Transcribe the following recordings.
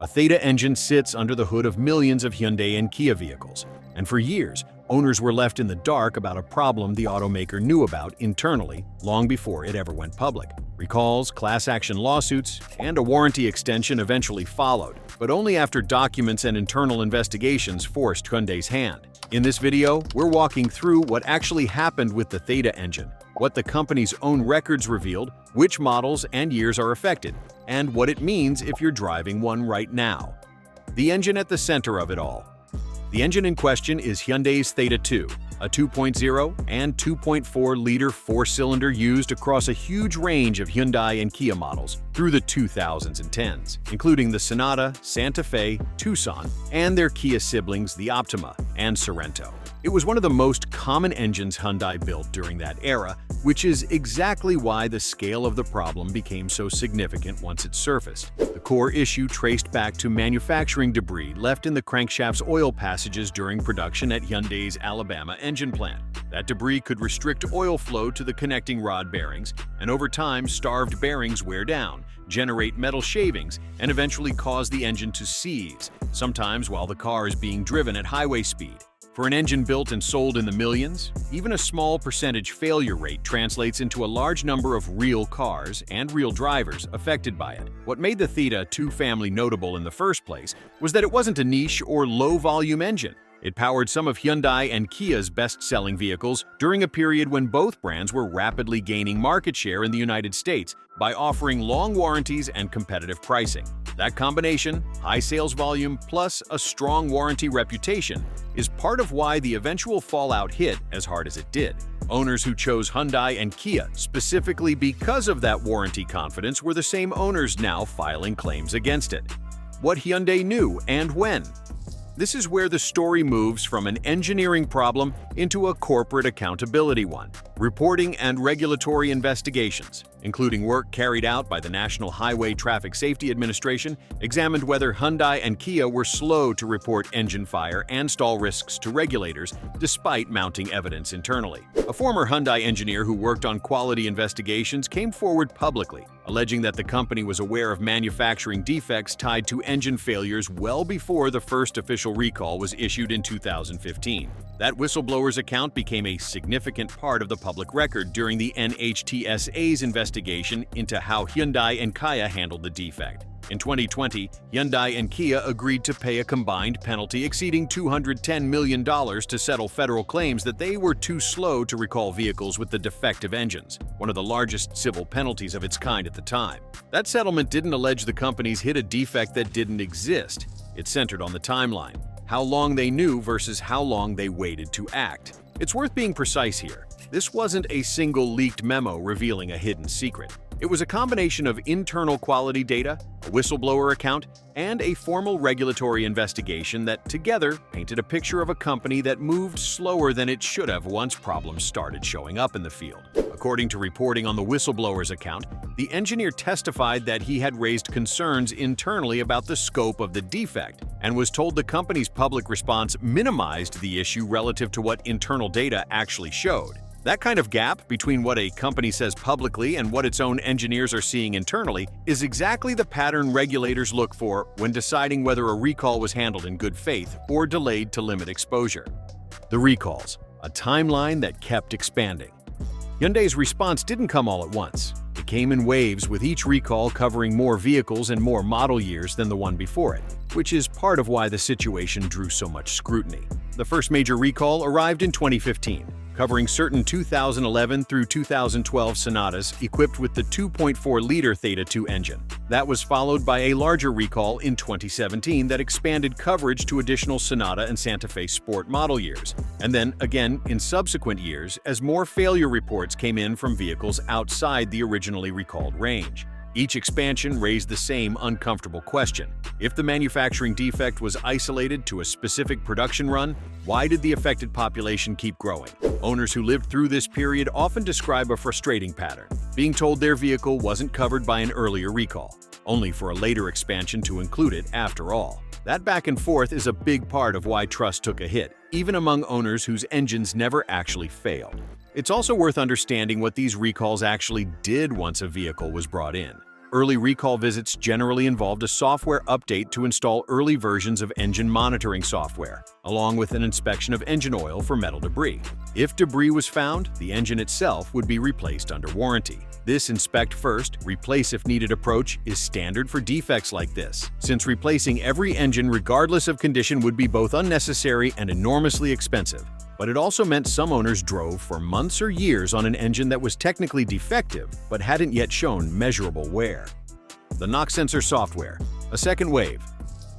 A Theta engine sits under the hood of millions of Hyundai and Kia vehicles, and for years, owners were left in the dark about a problem the automaker knew about internally long before it ever went public. Recalls, class action lawsuits, and a warranty extension eventually followed, but only after documents and internal investigations forced Hyundai's hand. In this video, we're walking through what actually happened with the Theta engine, what the company's own records revealed, which models and years are affected, and what it means if you're driving one right now. The engine at the center of it all. The engine in question is Hyundai's Theta 2, a 2.0 and 2.4-liter four-cylinder used across a huge range of Hyundai and Kia models through the 2000s and 10s, including the Sonata, Santa Fe, Tucson, and their Kia siblings the Optima and Sorento. It was one of the most common engines Hyundai built during that era, which is exactly why the scale of the problem became so significant once it surfaced. The core issue traced back to manufacturing debris left in the crankshaft's oil passages during production at Hyundai's Alabama engine plant. That debris could restrict oil flow to the connecting rod bearings, and over time, starved bearings wear down, generate metal shavings, and eventually cause the engine to seize, sometimes while the car is being driven at highway speed. For an engine built and sold in the millions, even a small percentage failure rate translates into a large number of real cars and real drivers affected by it. What made the Theta 2 family notable in the first place was that it wasn't a niche or low-volume engine. It powered some of Hyundai and Kia's best-selling vehicles during a period when both brands were rapidly gaining market share in the United States by offering long warranties and competitive pricing. That combination, high sales volume plus a strong warranty reputation, is part of why the eventual fallout hit as hard as it did. Owners who chose Hyundai and Kia specifically because of that warranty confidence were the same owners now filing claims against it. What Hyundai knew and when? This is where the story moves from an engineering problem into a corporate accountability one. Reporting and regulatory investigations, including work carried out by the National Highway Traffic Safety Administration, examined whether Hyundai and Kia were slow to report engine fire and stall risks to regulators despite mounting evidence internally. A former Hyundai engineer who worked on quality investigations came forward publicly, alleging that the company was aware of manufacturing defects tied to engine failures well before the first official recall was issued in 2015. That whistleblower's account became a significant part of the public record during the NHTSA's investigation into how Hyundai and Kia handled the defect. In 2020, Hyundai and Kia agreed to pay a combined penalty exceeding $210 million to settle federal claims that they were too slow to recall vehicles with the defective engines, one of the largest civil penalties of its kind at the time. That settlement didn't allege the companies hid a defect that didn't exist. It centered on the timeline, how long they knew versus how long they waited to act. It's worth being precise here. This wasn't a single leaked memo revealing a hidden secret. It was a combination of internal quality data, a whistleblower account, and a formal regulatory investigation that together painted a picture of a company that moved slower than it should have once problems started showing up in the field. According to reporting on the whistleblower's account, the engineer testified that he had raised concerns internally about the scope of the defect and was told the company's public response minimized the issue relative to what internal data actually showed. That kind of gap between what a company says publicly and what its own engineers are seeing internally is exactly the pattern regulators look for when deciding whether a recall was handled in good faith or delayed to limit exposure. The recalls, a timeline that kept expanding. Hyundai's response didn't come all at once. It came in waves, with each recall covering more vehicles and more model years than the one before it, which is part of why the situation drew so much scrutiny. The first major recall arrived in 2015. Covering certain 2011 through 2012 Sonatas equipped with the 2.4-liter Theta 2 engine. That was followed by a larger recall in 2017 that expanded coverage to additional Sonata and Santa Fe Sport model years, and then again in subsequent years as more failure reports came in from vehicles outside the originally recalled range. Each expansion raised the same uncomfortable question. If the manufacturing defect was isolated to a specific production run, why did the affected population keep growing? Owners who lived through this period often describe a frustrating pattern, being told their vehicle wasn't covered by an earlier recall, only for a later expansion to include it after all. That back and forth is a big part of why trust took a hit, even among owners whose engines never actually failed. It's also worth understanding what these recalls actually did once a vehicle was brought in. Early recall visits generally involved a software update to install early versions of engine monitoring software, along with an inspection of engine oil for metal debris. If debris was found, the engine itself would be replaced under warranty. This inspect first, replace if needed approach is standard for defects like this, since replacing every engine regardless of condition would be both unnecessary and enormously expensive. But it also meant some owners drove for months or years on an engine that was technically defective but hadn't yet shown measurable wear. The knock sensor software, a second wave.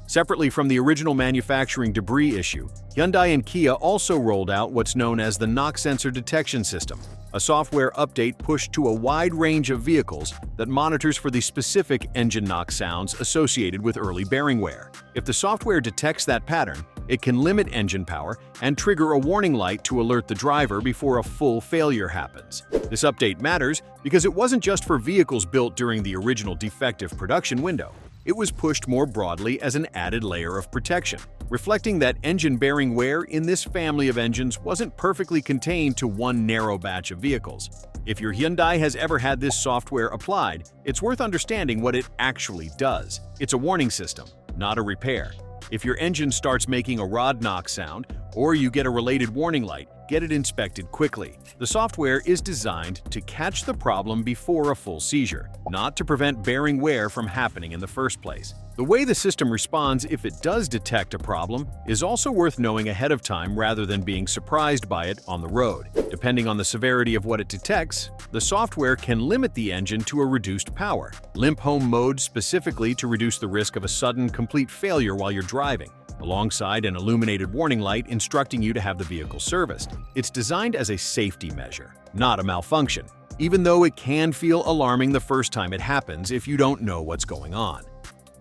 Separately from the original manufacturing debris issue, Hyundai and Kia also rolled out what's known as the knock sensor detection system, a software update pushed to a wide range of vehicles that monitors for the specific engine knock sounds associated with early bearing wear. If the software detects that pattern, it can limit engine power and trigger a warning light to alert the driver before a full failure happens. This update matters because it wasn't just for vehicles built during the original defective production window. It was pushed more broadly as an added layer of protection, reflecting that engine-bearing wear in this family of engines wasn't perfectly contained to one narrow batch of vehicles. If your Hyundai has ever had this software applied, it's worth understanding what it actually does. It's a warning system, not a repair. If your engine starts making a rod knock sound, or you get a related warning light, get it inspected quickly. The software is designed to catch the problem before a full seizure, not to prevent bearing wear from happening in the first place. The way the system responds if it does detect a problem is also worth knowing ahead of time rather than being surprised by it on the road. Depending on the severity of what it detects, the software can limit the engine to a reduced power, limp home mode specifically to reduce the risk of a sudden, complete failure while you're driving, alongside an illuminated warning light instructing you to have the vehicle serviced. It's designed as a safety measure, not a malfunction, even though it can feel alarming the first time it happens if you don't know what's going on.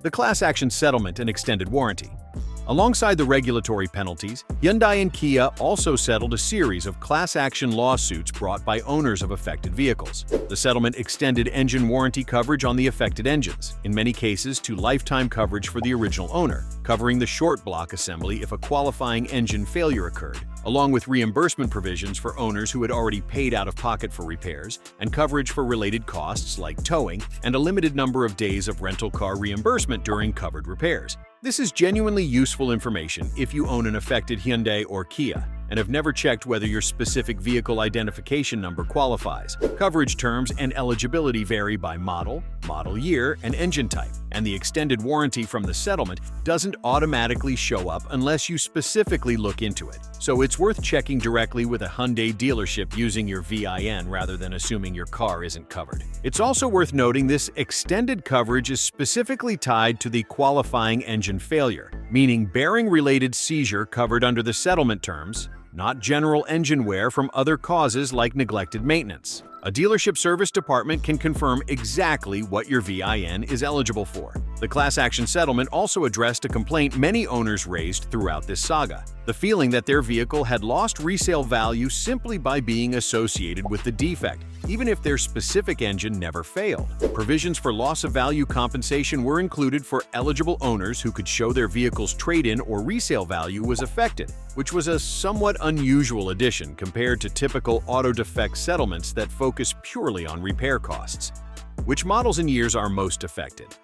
The class action settlement and extended warranty. Alongside the regulatory penalties, Hyundai and Kia also settled a series of class action lawsuits brought by owners of affected vehicles. The settlement extended engine warranty coverage on the affected engines, in many cases to lifetime coverage for the original owner, covering the short block assembly if a qualifying engine failure occurred, along with reimbursement provisions for owners who had already paid out of pocket for repairs, and coverage for related costs like towing, and a limited number of days of rental car reimbursement during covered repairs. This is genuinely useful information if you own an affected Hyundai or Kia and have never checked whether your specific vehicle identification number qualifies. Coverage terms and eligibility vary by model, model year, and engine type, and the extended warranty from the settlement doesn't automatically show up unless you specifically look into it. So it's worth checking directly with a Hyundai dealership using your VIN rather than assuming your car isn't covered. It's also worth noting this extended coverage is specifically tied to the qualifying engine failure, meaning bearing-related seizure covered under the settlement terms, not general engine wear from other causes like neglected maintenance. A dealership service department can confirm exactly what your VIN is eligible for. The class action settlement also addressed a complaint many owners raised throughout this saga: the feeling that their vehicle had lost resale value simply by being associated with the defect, even if their specific engine never failed. Provisions for loss of value compensation were included for eligible owners who could show their vehicle's trade-in or resale value was affected, which was a somewhat unusual addition compared to typical auto defect settlements that focus purely on repair costs. Which models and years are most affected?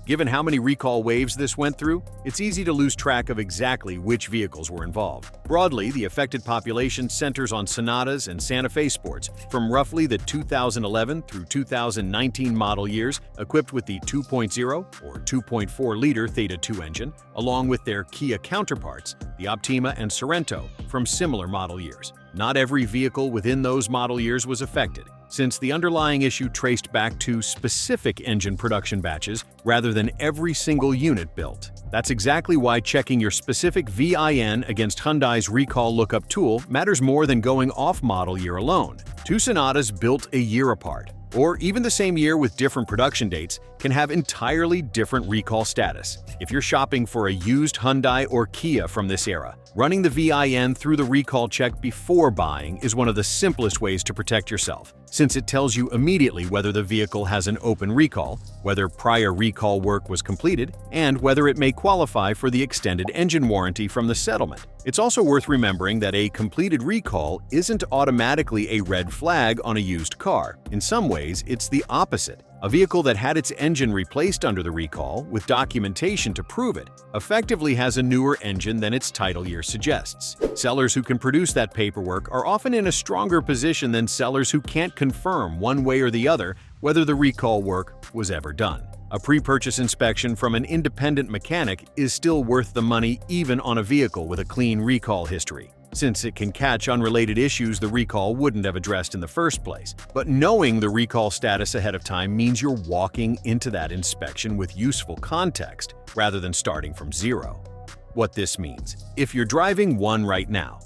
Given how many recall waves this went through, it's easy to lose track of exactly which vehicles were involved. Broadly, the affected population centers on Sonatas and Santa Fe Sports from roughly the 2011 through 2019 model years, equipped with the 2.0 or 2.4-liter Theta 2 engine, along with their Kia counterparts, the Optima and Sorento, from similar model years. Not every vehicle within those model years was affected, since the underlying issue traced back to specific engine production batches rather than every single unit built. That's exactly why checking your specific VIN against Hyundai's recall lookup tool matters more than going off model year alone. Two Sonatas built a year apart, or even the same year with different production dates, can have entirely different recall status. If you're shopping for a used Hyundai or Kia from this era, running the VIN through the recall check before buying is one of the simplest ways to protect yourself, since it tells you immediately whether the vehicle has an open recall, whether prior recall work was completed, and whether it may qualify for the extended engine warranty from the settlement. It's also worth remembering that a completed recall isn't automatically a red flag on a used car. In some ways, it's the opposite. A vehicle that had its engine replaced under the recall, with documentation to prove it, effectively has a newer engine than its title year suggests. Sellers who can produce that paperwork are often in a stronger position than sellers who can't confirm one way or the other whether the recall work was ever done. A pre-purchase inspection from an independent mechanic is still worth the money even on a vehicle with a clean recall history, since it can catch unrelated issues the recall wouldn't have addressed in the first place. But knowing the recall status ahead of time means you're walking into that inspection with useful context rather than starting from zero. What this means: if you're driving one right now,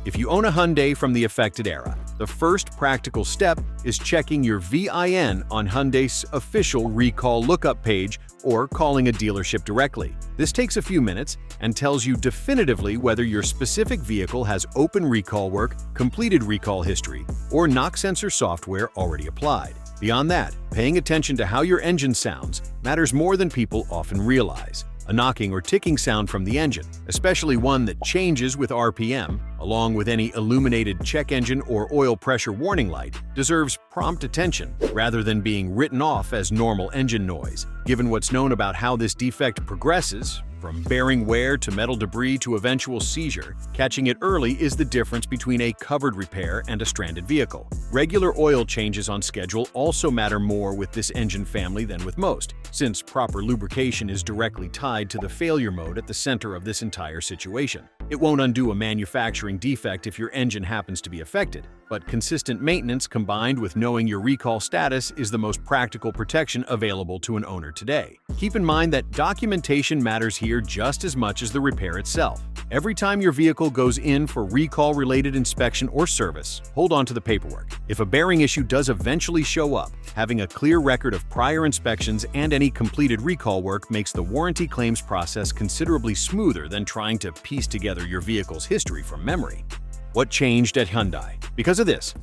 if you own a Hyundai from the affected era, the first practical step is checking your VIN on Hyundai's official recall lookup page or calling a dealership directly. This takes a few minutes and tells you definitively whether your specific vehicle has open recall work, completed recall history, or knock sensor software already applied. Beyond that, paying attention to how your engine sounds matters more than people often realize. A knocking or ticking sound from the engine, especially one that changes with RPM, along with any illuminated check engine or oil pressure warning light, deserves prompt attention rather than being written off as normal engine noise. Given what's known about how this defect progresses, from bearing wear to metal debris to eventual seizure, catching it early is the difference between a covered repair and a stranded vehicle. Regular oil changes on schedule also matter more with this engine family than with most, since proper lubrication is directly tied to the failure mode at the center of this entire situation. It won't undo a manufacturing defect if your engine happens to be affected, but consistent maintenance combined with knowing your recall status is the most practical protection available to an owner today. Keep in mind that documentation matters here just as much as the repair itself. Every time your vehicle goes in for recall-related inspection or service, hold on to the paperwork. If a bearing issue does eventually show up, having a clear record of prior inspections and any completed recall work makes the warranty claims process considerably smoother than trying to piece together your vehicle's history from memory. What changed at Hyundai? Because of this.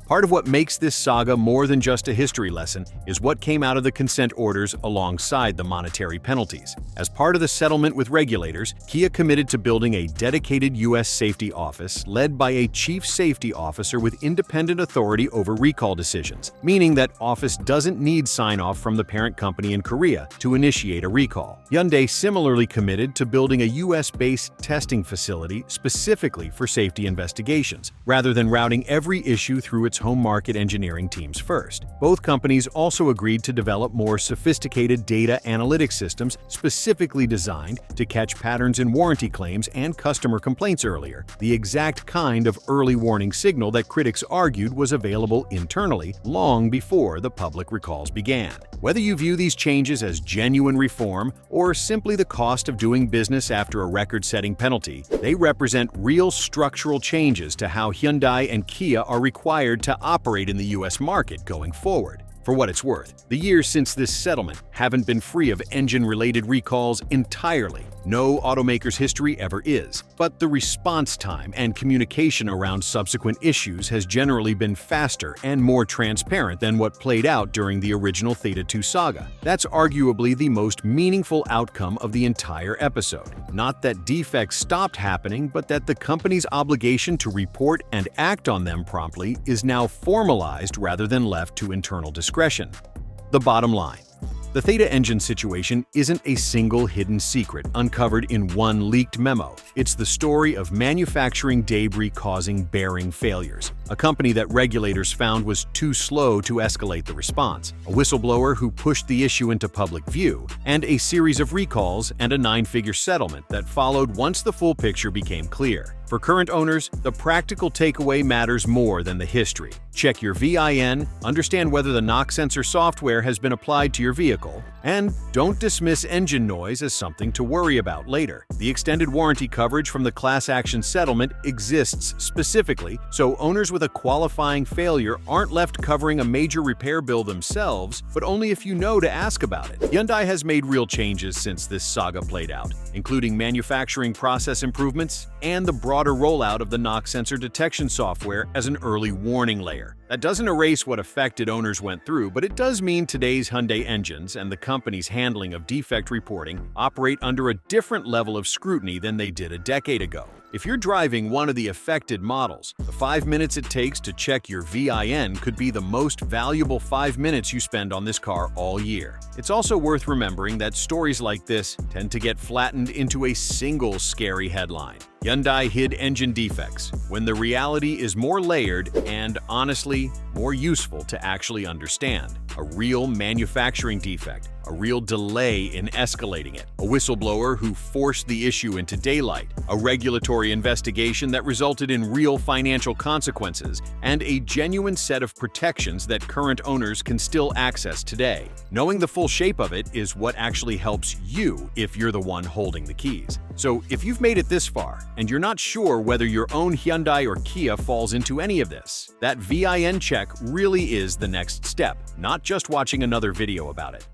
Part of what makes this saga more than just a history lesson is what came out of the consent orders alongside the monetary penalties. As part of the settlement with regulators, Kia committed to building a dedicated U.S. safety office led by a chief safety officer with independent authority over recall decisions, meaning that office doesn't need sign-off from the parent company in Korea to initiate a recall. Hyundai similarly committed to building a U.S.-based testing facility specifically for safety investigations, rather than routing every issue through its home market engineering teams first. Both companies also agreed to develop more sophisticated data analytics systems specifically designed to catch patterns in warranty claims and customer complaints earlier, the exact kind of early warning signal that critics argued was available internally long before the public recalls began. Whether you view these changes as genuine reform or simply the cost of doing business after a record-setting penalty, they represent real structural changes to how Hyundai and Kia are required to operate in the U.S. market going forward. For what it's worth, the years since this settlement haven't been free of engine-related recalls entirely. No automaker's history ever is, but the response time and communication around subsequent issues has generally been faster and more transparent than what played out during the original Theta 2 saga. That's arguably the most meaningful outcome of the entire episode. Not that defects stopped happening, but that the company's obligation to report and act on them promptly is now formalized rather than left to internal discretion. The bottom line: the Theta engine situation isn't a single hidden secret uncovered in one leaked memo. It's the story of manufacturing debris causing bearing failures. A company that regulators found was too slow to escalate the response, a whistleblower who pushed the issue into public view, and a series of recalls and a nine-figure settlement that followed once the full picture became clear. For current owners, the practical takeaway matters more than the history. Check your VIN, understand whether the knock sensor software has been applied to your vehicle, and don't dismiss engine noise as something to worry about later. The extended warranty coverage from the class action settlement exists specifically, so owners with a qualifying failure aren't left covering a major repair bill themselves, but only if you know to ask about it. Hyundai has made real changes since this saga played out, including manufacturing process improvements and the broader rollout of the knock sensor detection software as an early warning layer. That doesn't erase what affected owners went through, but it does mean today's Hyundai engines and the company's handling of defect reporting operate under a different level of scrutiny than they did a decade ago. If you're driving one of the affected models, the 5 minutes it takes to check your VIN could be the most valuable 5 minutes you spend on this car all year. It's also worth remembering that stories like this tend to get flattened into a single scary headline. Hyundai hid engine defects, when the reality is more layered and, honestly, more useful to actually understand. A real manufacturing defect, a real delay in escalating it, a whistleblower who forced the issue into daylight, a regulatory investigation that resulted in real financial consequences, and a genuine set of protections that current owners can still access today. Knowing the full shape of it is what actually helps you if you're the one holding the keys. So if you've made it this far, and you're not sure whether your own Hyundai or Kia falls into any of this, that VIN check really is the next step, not just watching another video about it.